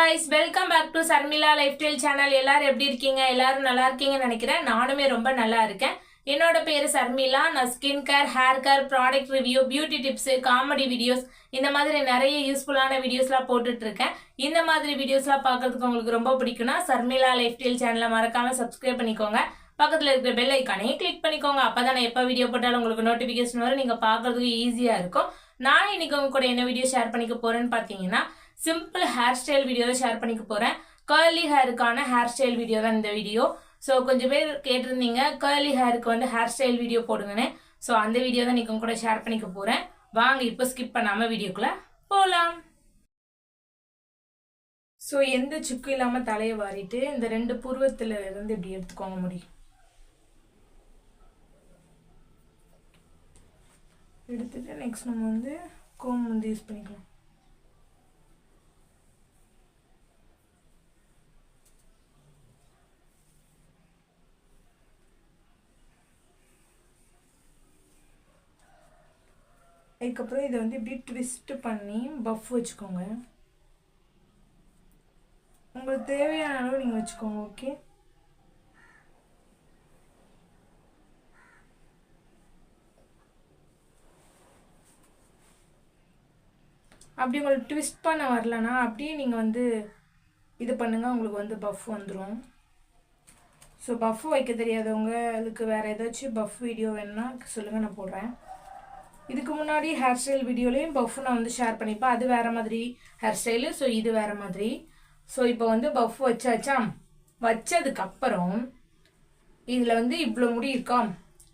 guys, welcome back to Sarmila Lifestyle channel. எல்லாரும் எப்படி இருக்கீங்க? எல்லாரும் நல்லா இருக்கீங்கன்னு நினைக்கிறேன். நானுமே ரொம்ப நல்லா இருக்கேன். என்னோட பேரு சர்மிளா. நான் skin care, hair care, product review, beauty tips, comedy videos இந்த மாதிரி நிறைய யூஸ்ஃபுல்லான வீடியோஸ்லாம் போட்டுட்டு இருக்கேன். இந்த மாதிரி வீடியோஸ்லாம் பார்க்கிறதுக்கு உங்களுக்கு ரொம்ப பிடிக்கும்னா சர்மிளா லைஃப்ஸ்டைல் சேனலை மறக்காம சப்ஸ்கிரைப் பண்ணிக்கோங்க. பக்கத்துல இருக்கிற பெல் ஐக்கானையும் கிளிக் பண்ணிக்கோங்க. அப்பதான் நான் எப்போ வீடியோ போட்டாலும் உங்களுக்கு நோட்டிபிகேஷன் வரும். நீங்க பார்க்கறதுக்கு ஈஸியா இருக்கும். நான் இன்னைக்கு உங்க கூட என்ன வீடியோ ஷேர் பண்ணிக்க போறேன்னு பாத்தீங்கன்னா சிம்பிள் ஹேர் ஸ்டைல் வீடியோ தான் ஷேர் பண்ணிக்க போறேன். கர்லி ஹேருக்கான ஹேர் ஸ்டைல் வீடியோ தான் இந்த வீடியோ. ஸோ கொஞ்சம் பேர் கேட்டிருந்தீங்க கர்லி ஹேருக்கு வந்து ஹேர் ஸ்டைல் வீடியோ போடுங்கன்னு. ஸோ அந்த வீடியோ தான் நீங்க கூட ஷேர் பண்ணிக்க போறேன். வாங்க இப்போ ஸ்கிப் பண்ணாம வீடியோக்குள்ள போலாம். ஸோ எந்த சுக்கு இல்லாம தலையை வாரிட்டு இந்த ரெண்டு புருவத்துல இருந்து இப்படி எடுத்துக்கோங்க முடியும். எடுத்துட்டு நெக்ஸ்ட் நம்ம வந்து கோம் வந்து யூஸ் பண்ணிக்கலாம். அதுக்கப்புறம் இதை வந்து இப்படி ட்விஸ்ட் பண்ணி பஃப் வச்சுக்கோங்க. உங்களுக்கு தேவையான அளவு நீங்கள் வச்சுக்கோங்க. ஓகே, அப்படி உங்களுக்கு ட்விஸ்ட் பண்ண வரலன்னா அப்படியே நீங்கள் வந்து இது பண்ணுங்கள், உங்களுக்கு வந்து பஃப் வந்துடும். ஸோ பஃப் வைக்க தெரியாதவங்க அதுக்கு வேறு ஏதாச்சும் பஃப் வீடியோ வேணுன்னா சொல்லுங்கள், நான் போடுறேன். இதுக்கு முன்னாடி ஹேர் ஸ்டைல் வீடியோலையும் பஃப் நான் வந்து ஷேர் பண்ணிப்பேன். அது வேறு மாதிரி ஹேர் ஸ்டைலு, ஸோ இது வேறு மாதிரி. ஸோ இப்போ வந்து பஃப் வச்சாச்சா, வச்சதுக்கப்புறம் இதில் வந்து இவ்வளோ முடி இருக்கா,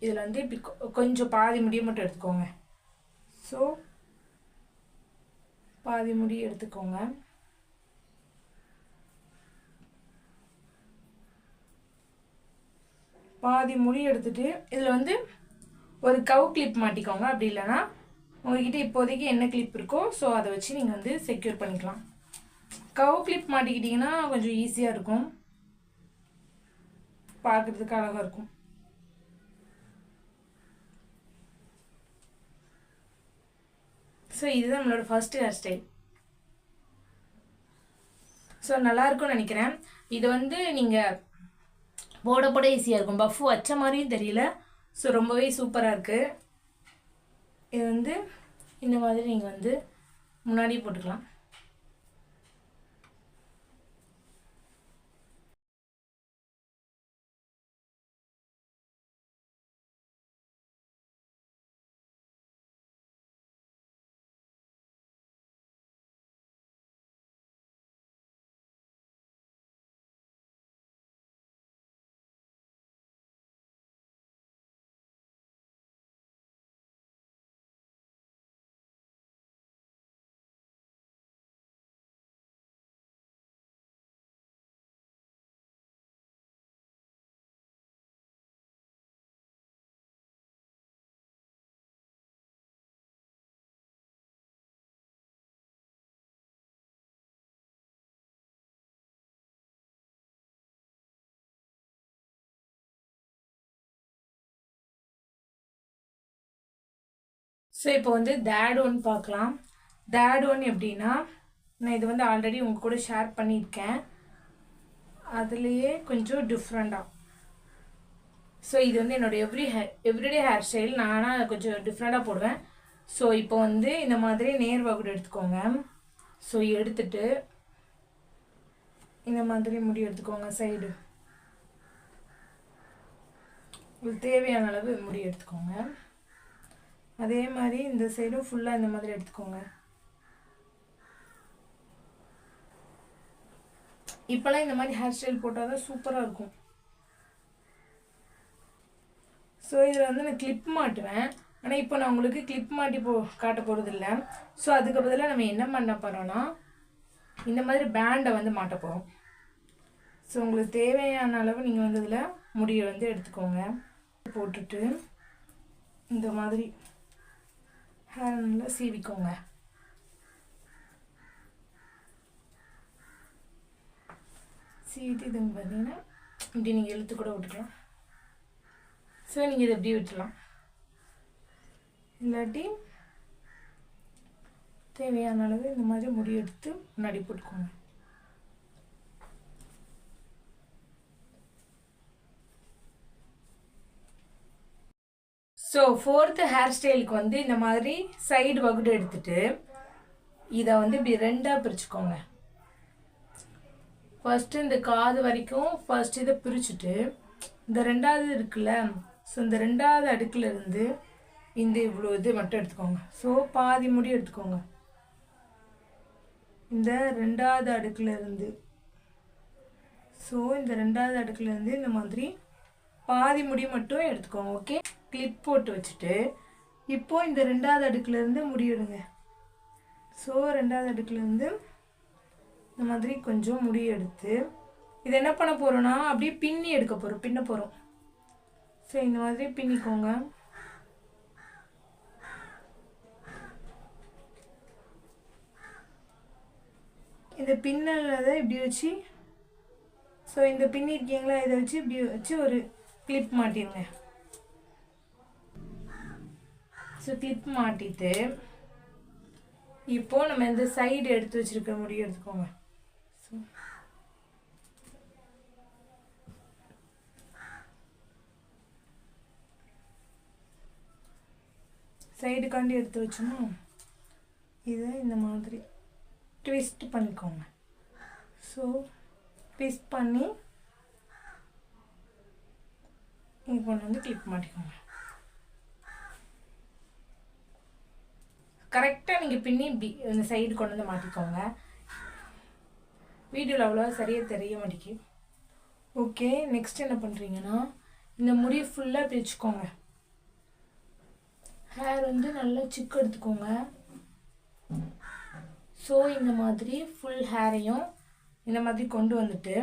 இதில் வந்து இப்படி கொஞ்சம் பாதி முடியை மட்டும் எடுத்துக்கோங்க. ஸோ பாதி முடி எடுத்துக்கோங்க. பாதி முடி எடுத்துட்டு இதில் வந்து ஒரு கவ் கிளிப் மாட்டிக்கோங்க. அப்படி இல்லைன்னா உங்ககிட்ட இப்போதைக்கு என்ன கிளிப் இருக்கோ ஸோ அதை வச்சு நீங்கள் வந்து செக்யூர் பண்ணிக்கலாம். கவ் கிளிப் மாட்டிக்கிட்டிங்கன்னா கொஞ்சம் ஈஸியாக இருக்கும், பார்க்குறதுக்கு அழகாக இருக்கும். ஸோ இதுதான் நம்மளோட ஃபர்ஸ்ட் ஹேர் ஸ்டைல். ஸோ நல்லாயிருக்கும்னு நினைக்கிறேன். இது வந்து நீங்கள் போட போட ஈஸியாக இருக்கும். பஃப் வச்ச மாதிரியும் தெரியல. ஸோ ரொம்பவே சூப்பராக இருக்குது. இது வந்து இந்த மாதிரி நீங்கள் வந்து முன்னாடி போட்டுக்கலாம். ஸோ இப்போ வந்து தேட் ஒன் பார்க்கலாம். தேட் ஒன் எப்படின்னா, நான் இது வந்து ஆல்ரெடி உங்கள் கூட ஷேர் பண்ணியிருக்கேன், அதுலேயே கொஞ்சம் டிஃப்ரெண்ட்டாக. ஸோ இது வந்து என்னோடய எவ்ரிடே ஹேர் ஸ்டைல். நானாக கொஞ்சம் டிஃப்ரெண்ட்டாக போடுவேன். ஸோ இப்போ வந்து இந்த மாதிரி நேர் வகுடு எடுத்துக்கோங்க. ஸோ எடுத்துட்டு இந்த மாதிரி முடி எடுத்துக்கோங்க. சைடு உங்களுக்கு தேவையான அளவு முடி எடுத்துக்கோங்க. அதே மாதிரி இந்த சைடும் ஃபுல்லாக இந்த மாதிரி எடுத்துக்கோங்க. இப்போலாம் இந்த மாதிரி ஹேர் ஸ்டைல் போட்டால் தான் சூப்பராக இருக்கும். ஸோ இதில் வந்து நான் கிளிப் மாட்டுவேன். ஆனால் இப்போ நான் உங்களுக்கு கிளிப் மாட்டி காட்ட போகிறது இல்லை. ஸோ அதுக்கு பதிலாக நம்ம என்ன பண்ண போகிறோன்னா இந்த மாதிரி பேண்டை வந்து மாட்ட போகிறோம். ஸோ உங்களுக்கு தேவையான அளவு நீங்கள் வந்து இதில் முடியை வந்து எடுத்துக்கோங்க. போட்டுட்டு இந்த மாதிரி ஹேர் நல்லா சீவிக்கோங்க. சீவிட்டு இதுங்க பார்த்தீங்கன்னா இப்படி நீங்கள் இழுத்து கூட விட்டுக்கலாம். ஸோ நீங்கள் இதை எப்படி விட்டுலாம், இல்லாட்டி தேவையான அளவு இந்த மாதிரி முடி எடுத்து முன்னாடி போட்டுக்கோங்க. ஸோ 4th ஹேர் ஸ்டைலுக்கு வந்து இந்த மாதிரி சைடு வகுடு எடுத்துட்டு இதை வந்து இப்படி 2ஆக பிரிச்சுக்கோங்க. ஃபர்ஸ்ட்டு இந்த காது வரைக்கும் ஃபர்ஸ்ட் இதை பிரிச்சுட்டு இந்த 2வது இருக்குல்ல, ஸோ இந்த 2வது அடுக்கில் இருந்து இந்த இவ்வளோ இது மட்டும் எடுத்துக்கோங்க. ஸோ பாதி முடி எடுத்துக்கோங்க. இந்த 2வது அடுக்கில் இருந்து இந்த 2வது அடுக்கில் இருந்து இந்த மாதிரி பாதி முடி மட்டும் எடுத்துக்கோங்க. ஓகே, கிளிப் போட்டு வச்சுட்டு இப்போது இந்த 2வது அடுக்கில் இருந்து முடி எடுங்க. ஸோ 2வது அடுக்கில் இருந்து இந்த மாதிரி கொஞ்சம் முடி எடுத்து இதை என்ன பண்ண போகிறோன்னா அப்படியே பின்னி எடுக்க போகிறோம், பின்ன போகிறோம். ஸோ இந்த மாதிரி பின்னிக்கோங்க. இந்த பின்னலை இப்படி வச்சு, ஸோ இந்த பின்னி இருக்கீங்களா, இதை வச்சு இப்படி வச்சு ஒரு கிளிப் மாட்டிடுங்க. ஸோ கிளிப் மாட்டிட்டு இப்போது நம்ம இந்த சைடு எடுத்து வச்சுருக்க முடியும் எடுத்துக்கோங்க. ஸோ சைடுக்காண்டி எடுத்து வச்சோமா, இதை இந்த மாதிரி ட்விஸ்ட் பண்ணிக்கோங்க. ஸோ ட்விஸ்ட் பண்ணி இங்கே கொண்டு வந்து கிளிப் மாட்டிக்கோங்க. கரெக்டாக நீங்கள் பின்னி இந்த சைடு கொண்டு வந்து மாட்டிக்கோங்க. வீடியோவில் அவ்வளோவா சரியாக தெரிய மாட்டேங்குது. ஓகே, நெக்ஸ்ட் என்ன பண்ணுறீங்கன்னா இந்த முடி ஃபுல்லாக பிரிச்சுக்கோங்க. ஹேர் வந்து நல்லா சிக்கு எடுத்துக்கோங்க. ஸோ இந்த மாதிரி ஃபுல் ஹேரையும் இந்த மாதிரி கொண்டு வந்துட்டு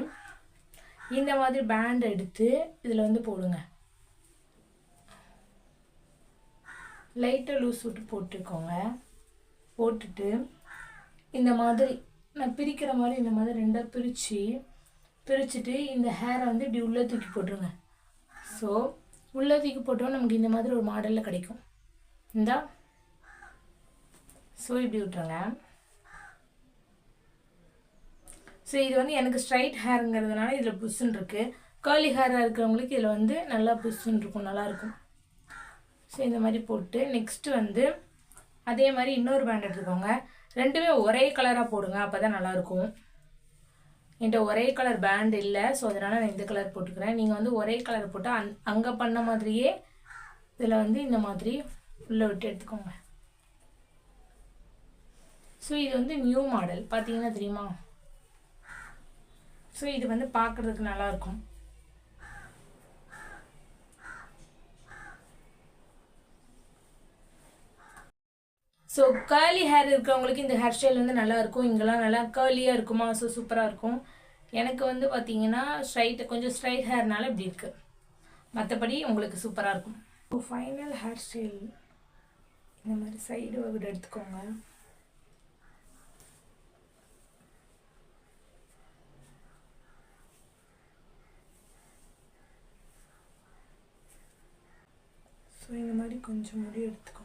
இந்த மாதிரி பேண்ட் எடுத்து இதில் வந்து போடுங்க. லைட்டாக லூஸ் விட்டு போட்டுக்கோங்க. போட்டுட்டு இந்த மாதிரி நான் பிரிக்கிற மாதிரி இந்த மாதிரி 2ஆக பிரிச்சுட்டு இந்த ஹேரை வந்து இப்படி உள்ளே தூக்கி போட்டுருங்க. ஸோ உள்ளே தூக்கி போட்டோம் நமக்கு இந்த மாதிரி ஒரு மாடலில் கிடைக்கும். இந்தா, ஸோ இப்படி விட்டுருங்க. ஸோ இது வந்து எனக்கு ஸ்ட்ரைட் ஹேருங்கிறதுனால இதில் புஷ்ஷுன்னு இருக்குது. கர்லி ஹேராக இருக்கிறவங்களுக்கு இதில் வந்து நல்லா புஷ்ஷுன்னு இருக்கும், நல்லாயிருக்கும். ஸோ இந்த மாதிரி போட்டு நெக்ஸ்ட்டு வந்து அதே மாதிரி இன்னொரு பேண்ட் எடுத்துக்கோங்க. 2மே ஒரே கலராக போடுங்க, அப்போ தான் நல்லாயிருக்கும். என்கிட்ட ஒரே கலர் பேண்ட் இல்லை, ஸோ அதனால் நான் இந்த கலர் போட்டுக்கிறேன். நீங்கள் வந்து ஒரே கலர் போட்டால் அங்கே பண்ண மாதிரியே இதில் வந்து இந்த மாதிரி உள்ளே விட்டு எடுத்துக்கோங்க. ஸோ இது வந்து நியூ மாடல் பார்த்தீங்கன்னா தெரியுமா. ஸோ இது வந்து பார்க்குறதுக்கு நல்லாயிருக்கும். ஸோ கேர்லி ஹேர் இருக்கிறவங்களுக்கு இந்த ஹேர் ஸ்டைல் வந்து நல்லாயிருக்கும். இங்கெல்லாம் நல்லா கேர்லியாக இருக்குமா, ஸோ சூப்பராக இருக்கும். எனக்கு வந்து பார்த்தீங்கன்னா கொஞ்சம் ஸ்ட்ரைட் ஹேர்னால இப்படி இருக்குது. மற்றபடி உங்களுக்கு சூப்பராக இருக்கும். ஸோ ஃபைனல் ஹேர் ஸ்டைல் இந்த மாதிரி சைடு வகுடு எடுத்துக்கோங்க. ஸோ இந்த மாதிரி கொஞ்சம் முடி எடுத்துக்கோங்க.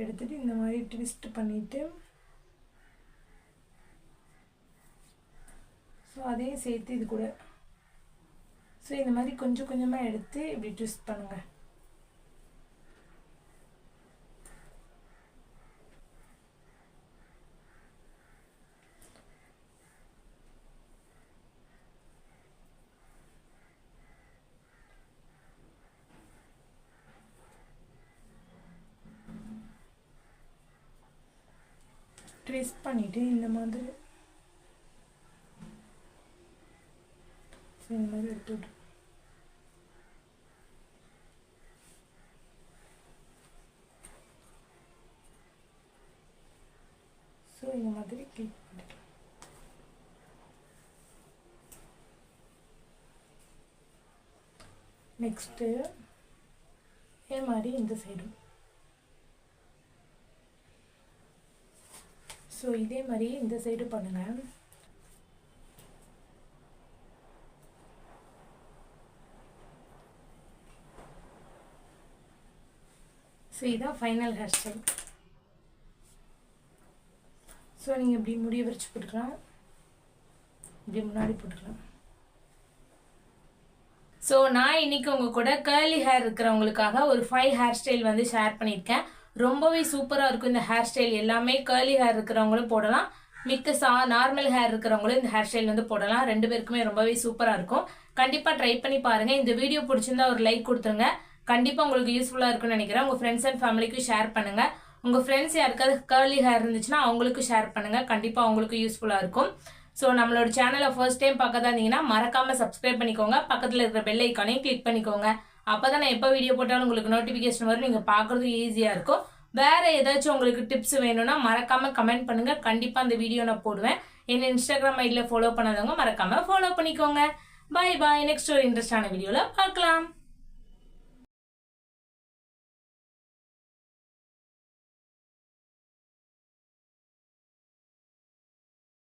எடுத்துகிட்டு இந்த மாதிரி ட்விஸ்ட் பண்ணிவிட்டு ஸோ அதையும் சேர்த்து இது கூட ஸோ இந்த மாதிரி கொஞ்சம் கொஞ்சமாக எடுத்து இப்படி ட்விஸ்ட் பண்ணுங்கள். ட்விஸ்ட் பண்ணிவிட்டு இந்த மாதிரி எடுத்து விட்டு ஸோ இந்த மாதிரி கிளிக் பண்ணிக்கலாம். நெக்ஸ்ட்டு இதே மாதிரி இந்த சைடும் ஸோ இதே மாதிரி இந்த சைடு பண்ணுங்கள். ஸோ இதான் ஃபைனல் ஹேர் ஸ்டைல். ஸோ நீங்கள் இப்படி முடிய விரிச்சு போட்டுக்கலாம், இப்படி முன்னாடி போட்டுக்கலாம். ஸோ நான் இன்னைக்கு உங்கள் கூட கேர்லி ஹேர் இருக்கிறவங்களுக்காக ஒரு 5 ஹேர் ஸ்டைல் வந்து ஷேர் பண்ணியிருக்கேன். ரொம்பவே சூப்பராக இருக்கும் இந்த ஹேர் ஸ்டைல். எல்லாமே கேர்லி ஹேர் இருக்கிறவங்களும் போடலாம், மிக்க நார்மல் ஹேர் இருக்கிறவங்களும் இந்த ஹேர் ஸ்டைல் வந்து போடலாம். 2 பேருக்குமே ரொம்பவே சூப்பராக இருக்கும். கண்டிப்பாக ட்ரை பண்ணி பாருங்கள். இந்த வீடியோ பிடிச்சிருந்தா ஒரு லைக் கொடுத்துருங்க. கண்டிப்பாக உங்களுக்கு யூஸ்ஃபுல்லாக இருக்கும்னு நினைக்கிறேன். உங்கள் ஃப்ரெண்ட்ஸ் அண்ட் ஃபேமிலிக்கு ஷேர் பண்ணுங்கள். உங்கள் ஃப்ரெண்ட்ஸ் யாருக்காவது கேர்லி ஹேர் இருந்துச்சுன்னா அவங்களுக்கு ஷேர் பண்ணுங்கள். கண்டிப்பாக அவங்களுக்கு யூஸ்ஃபுல்லாக இருக்கும். ஸோ நம்மளோட சேனலை ஃபர்ஸ்ட் டைம் பார்க்க தான் இருந்தீங்கன்னா மறக்காமல் சப்ஸ்கிரைப் பண்ணிக்கோங்க. பக்கத்தில் இருக்கிற பெல் ஐக்கானையும் கிளிக் பண்ணிக்கோங்க. அப்போ தான் நான் எப்போ வீடியோ போட்டாலும் உங்களுக்கு நோட்டிஃபிகேஷன் வரும். நீங்கள் பார்க்குறதுக்கு ஈஸியாக இருக்கும். வேறு ஏதாச்சும் உங்களுக்கு டிப்ஸ் வேணும்னா மறக்காமல் கமெண்ட் பண்ணுங்கள். கண்டிப்பாக அந்த வீடியோ நான் போடுவேன். என்ன இன்ஸ்டாகிராம் ஐடியில் ஃபாலோ பண்ணாதவங்க மறக்காமல் ஃபாலோ பண்ணிக்கோங்க. பாய் பாய். நெக்ஸ்ட் ஒரு இன்ட்ரெஸ்டான வீடியோவில் பார்க்கலாம்.